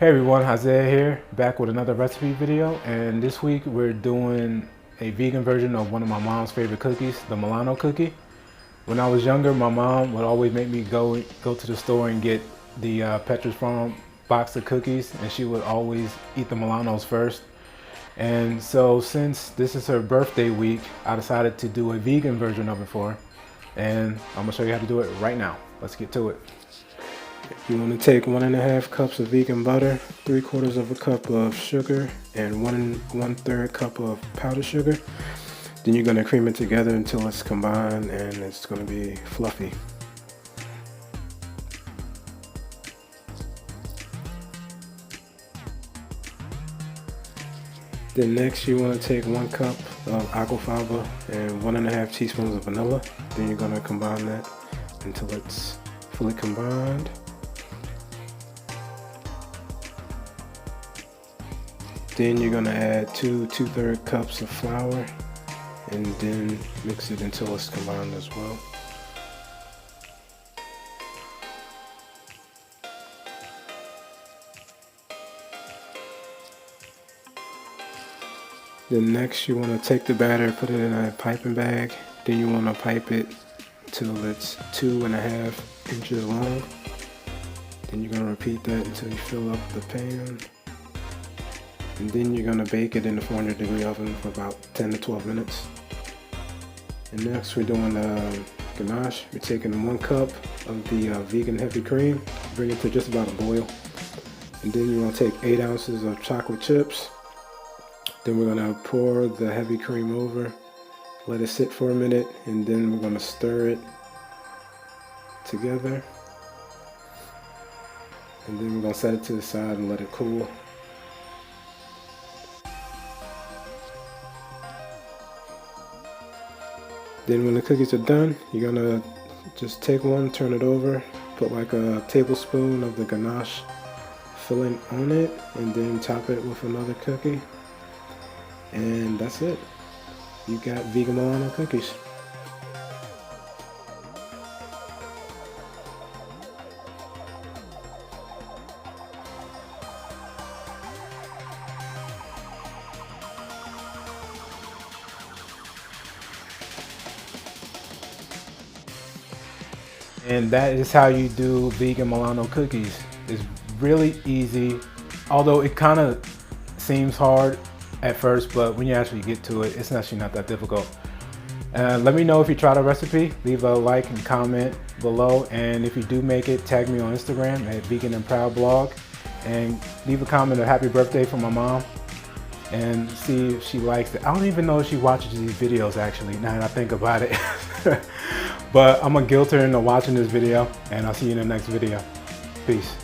Hey everyone, Isaiah here, back with another recipe video, and this week we're doing a vegan version of one of my mom's favorite cookies, the Milano cookie. When I was younger, my mom would always make me go to the store and get the Petra's Farm box of cookies, and she would always eat the Milanos first. And so since this is her birthday week, I decided to do a vegan version of it for her, and I'm gonna show you how to do it right now. Let's get to it. You want to take 1.5 cups of vegan butter, 3/4 of a cup of sugar, and 1/3 cup of powdered sugar. Then you're going to cream it together until it's combined and it's going to be fluffy. Then next you want to take 1 cup of aquafaba and 1.5 teaspoons of vanilla. Then you're going to combine that until it's fully combined. Then you're going to add 2/3 cups of flour and then mix it until it's combined as well. Then next you want to take the batter, put it in a piping bag. Then you want to pipe it till it's 2.5 inches long. Then you're going to repeat that until you fill up the pan. And then you're going to bake it in the 400-degree oven for about 10 to 12 minutes. And next we're doing ganache. We're taking 1 cup of the vegan heavy cream, bring it to just about a boil. And then you're going to take 8 ounces of chocolate chips. Then we're going to pour the heavy cream over, let it sit for a minute, and then we're going to stir it together. And then we're going to set it to the side and let it cool. Then when the cookies are done, you're gonna just take one, turn it over, put like a tablespoon of the ganache filling on it, and then top it with another cookie. And that's it. You got vegan Milano cookies. And that is how you do vegan Milano cookies. It's really easy, although it kind of seems hard at first, but when you actually get to it, it's actually not that difficult. Let me know if you try the recipe. Leave a like and comment below, and if you do make it, tag me on Instagram at Vegan and Proud Blog, and leave a comment of happy birthday for my mom, and see if she likes it. I don't even know if she watches these videos actually, now that I think about it. But I'm gonna guilt her into watching this video, and I'll see you in the next video. Peace.